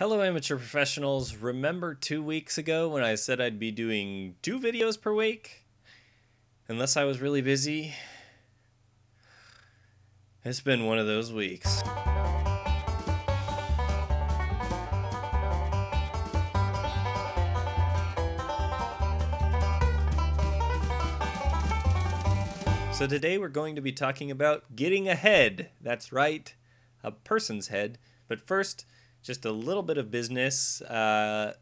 Hello, amateur professionals. Remember 2 weeks ago when I said I'd be doing 2 videos per week? Unless I was really busy? It's been one of those weeks. So today we're going to be talking about getting ahead. That's right, a person's head. But first, just a little bit of business.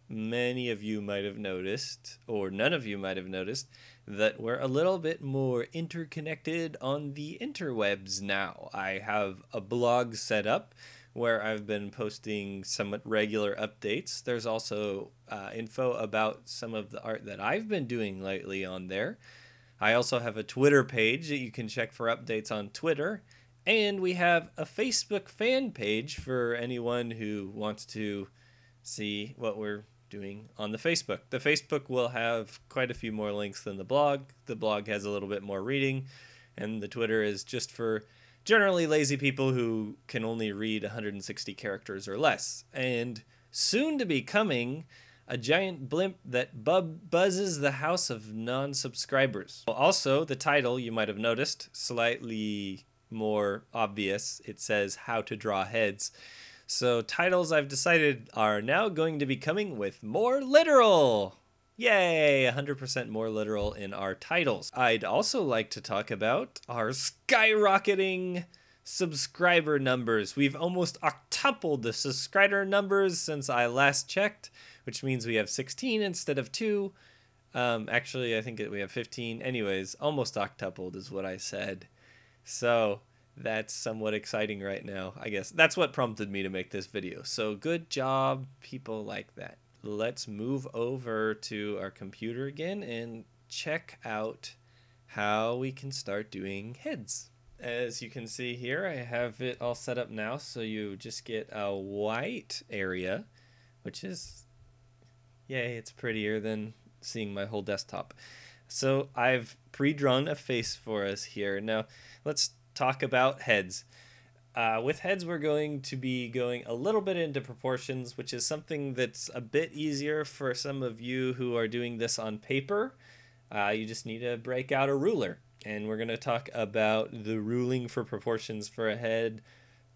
Many of you might have noticed, or none of you might have noticed, that we're a little bit more interconnected on the interwebs now. I have a blog set up where I've been posting somewhat regular updates. There's also info about some of the art that I've been doing lately on there. I also have a Twitter page that you can check for updates on Twitter. And we have a Facebook fan page for anyone who wants to see what we're doing on the Facebook. The Facebook will have quite a few more links than the blog. The blog has a little bit more reading. And the Twitter is just for generally lazy people who can only read 160 characters or less. And soon to be coming, a giant blimp that buzzes the house of non-subscribers. Also, the title, you might have noticed, slightly more obvious. It says how to draw heads. So titles I've decided are now going to be coming with more literal. Yay, 100% more literal in our titles. I'd also like to talk about our skyrocketing subscriber numbers. We've almost octupled the subscriber numbers since I last checked, which means we have 16 instead of 2. Actually, I think we have 15. Anyways, almost octupled is what I said. So that's somewhat exciting right now. I guess that's what prompted me to make this video. So good job, people like that. Let's move over to our computer again and check out how we can start doing heads. As you can see here, I have it all set up now. So you just get a white area, which is, yay, it's prettier than seeing my whole desktop. So I've pre-drawn a face for us here. Now let's talk about heads. With heads, we're going to be going a little bit into proportions, which is something that's a bit easier for some of you who are doing this on paper. You just need to break out a ruler. And we're going to talk about the ruling for proportions for a head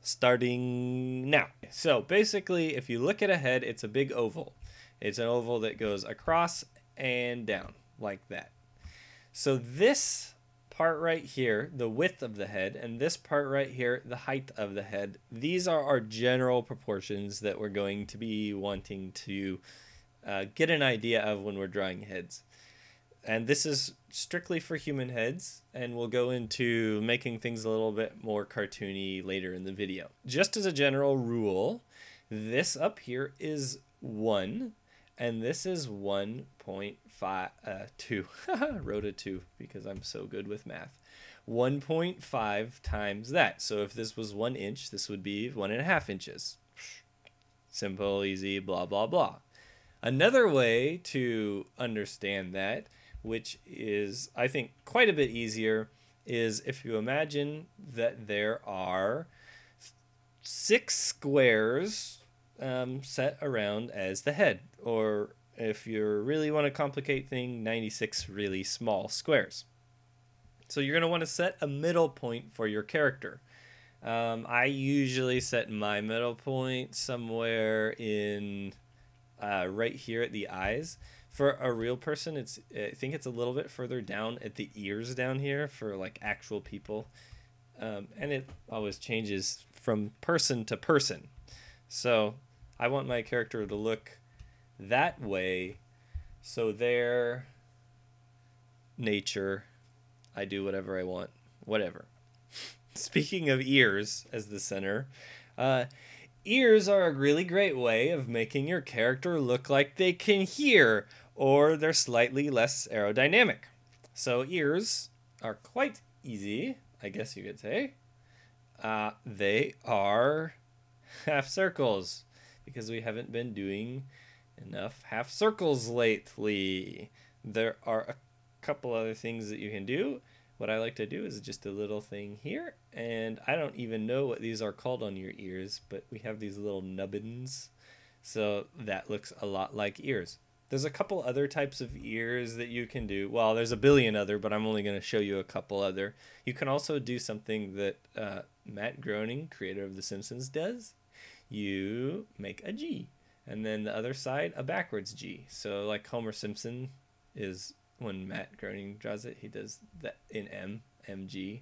starting now. So basically, if you look at a head, it's a big oval. It's an oval that goes across and down like that. So this part right here, the width of the head, and this part right here, the height of the head, these are our general proportions that we're going to be wanting to get an idea of when we're drawing heads. And this is strictly for human heads, and we'll go into making things a little bit more cartoony later in the video. Just as a general rule, this up here is 1, and this is 1.2. Wrote a 2 because I'm so good with math. 1.5 times that. So if this was 1 inch, this would be 1.5 inches. Simple, easy, blah, blah, blah. Another way to understand that, which is, I think, quite a bit easier, is if you imagine that there are 6 squares set around as the head, or if you really want to complicate things, 96 really small squares. So you're going to want to set a middle point for your character. I usually set my middle point somewhere in right here at the eyes. For a real person, I think it's a little bit further down at the ears down here for like actual people. And it always changes from person to person. So I want my character to look that way. So their nature, I do whatever I want, whatever. Speaking of ears as the center, ears are a really great way of making your character look like they can hear, or they're slightly less aerodynamic. So ears are quite easy, I guess you could say. They are half circles because we haven't been doing enough half circles lately. There are a couple other things that you can do. What I like to do is just a little thing here, and I don't even know what these are called on your ears, but we have these little nubbins So that looks a lot like ears. There's a couple other types of ears that you can do. Well, there's a billion other, but I'm only going to show you a couple other. You can also do something that Matt Groening, creator of The Simpsons, does. You make a G, and then the other side, a backwards G. So like Homer Simpson is, when Matt Groening draws it, he does that in MG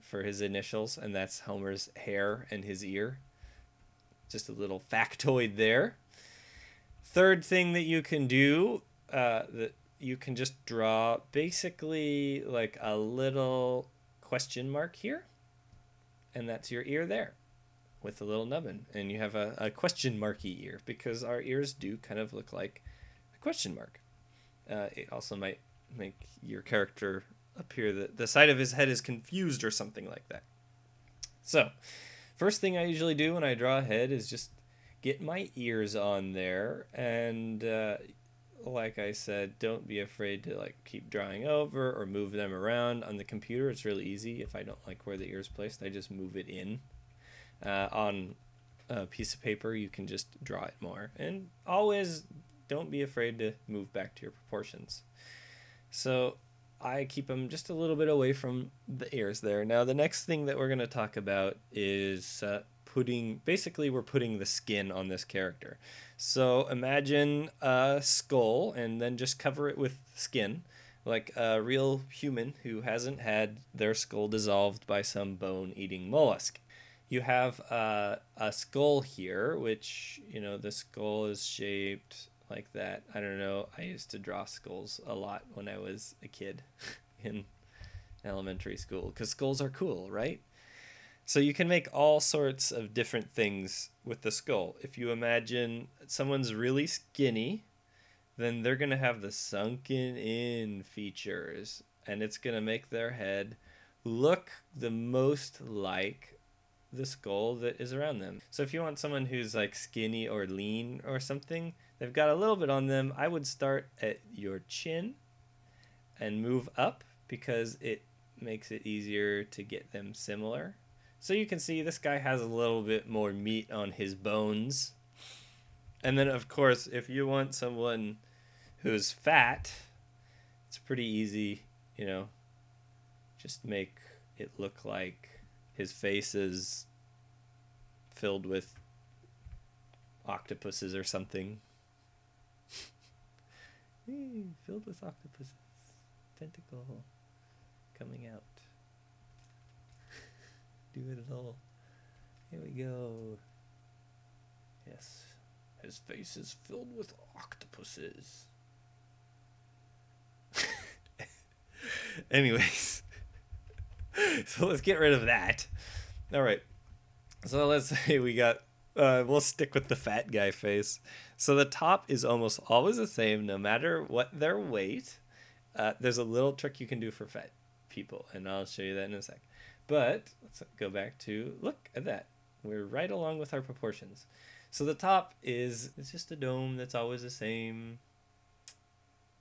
for his initials, and that's Homer's hair and his ear. Just a little factoid there. Third thing that you can do, that you can just draw basically like a little question mark here, and that's your ear there with a little nubbin, and you have a question marky ear because our ears do kind of look like a question mark. It also might make your character appear that the side of his head is confused or something like that. So first thing I usually do when I draw a head is just get my ears on there, and like I said, don't be afraid to like keep drawing over or move them around. On the computer it's really easy. If I don't like where the ear is placed, I just move it in. On a piece of paper you can just draw it more, and always don't be afraid to move back to your proportions. So I keep them just a little bit away from the ears there. Now the next thing that we're going to talk about is we're putting the skin on this character. So imagine a skull and then just cover it with skin, like a real human who hasn't had their skull dissolved by some bone-eating mollusk. You have a skull here, which, the skull is shaped like that. I don't know. I used to draw skulls a lot when I was a kid in elementary school because skulls are cool, right? So you can make all sorts of different things with the skull. If you imagine someone's really skinny, then they're going to have the sunken in features, and it's going to make their head look the most like the skull that is around them. So if you want someone who's like skinny or lean or something, they've got a little bit on them, I would start at your chin and move up because it makes it easier to get them similar. So you can see this guy has a little bit more meat on his bones. And then of course, if you want someone who's fat, it's pretty easy, just make it look like his face is filled with octopuses or something. Filled with octopuses. Tentacle coming out. Do it all. Here we go. Yes. His face is filled with octopuses. Anyways. So let's get rid of that. Alright. So let's say we got... we'll stick with the fat guy face. So the top is almost always the same no matter what their weight. There's a little trick you can do for fat people, and I'll show you that in a sec. But let's go back to, look at that. We're right along with our proportions. So the top it's just a dome that's always the same.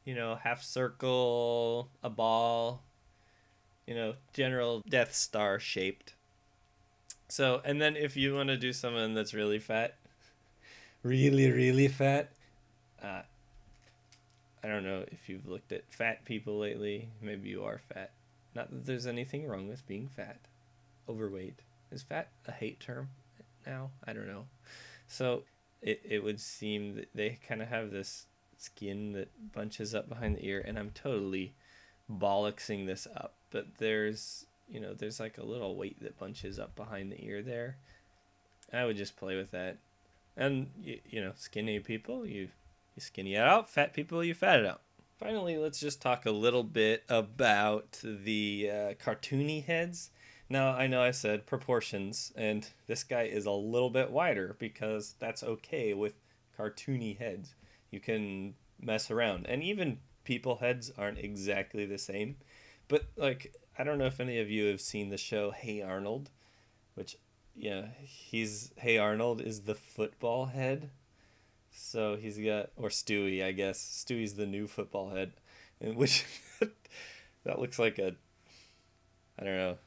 Half circle, a ball, general Death Star shaped. So, and then if you want to do someone that's really fat, really, really fat, I don't know if you've looked at fat people lately. Maybe you are fat. Not that there's anything wrong with being fat. Overweight. Is fat a hate term now? I don't know. So it would seem that they kind of have this skin that bunches up behind the ear, and I'm totally bollocksing this up. But there's like a little weight that bunches up behind the ear there. I would just play with that. And, skinny people, you skinny it out. Fat people, you fat it out. Finally, let's just talk a little bit about the cartoony heads. Now, I know I said proportions, and this guy is a little bit wider because that's okay with cartoony heads. You can mess around. And even people heads aren't exactly the same. But, I don't know if any of you have seen the show Hey Arnold, which, Hey Arnold is the football head. So he's got, or Stewie, I guess. Stewie's the new football head, and which that looks like a, I don't know,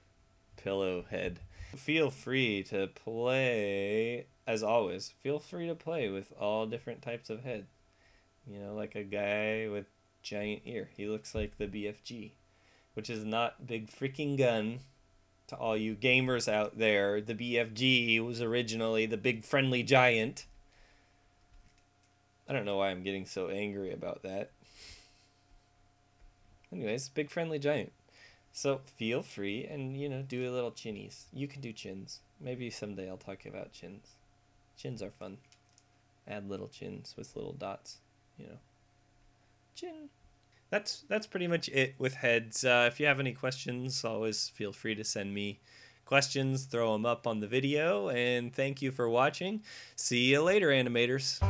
pillow head. feel free to play, as always, feel free to play with all different types of heads. You know, like a guy with giant ear. He looks like the BFG, which is not big freaking gun. To all you gamers out there, the BFG was originally the big friendly giant. I don't know why I'm getting so angry about that. Anyways, big friendly giant. So feel free and, you know, do a little chinnies. You can do chins. Maybe someday I'll talk about chins. Chins are fun. Add little chins with little dots, you know. Chin. That's pretty much it with heads. If you have any questions, always feel free to send me questions. Throw them up on the video. And thank you for watching. See you later, animators.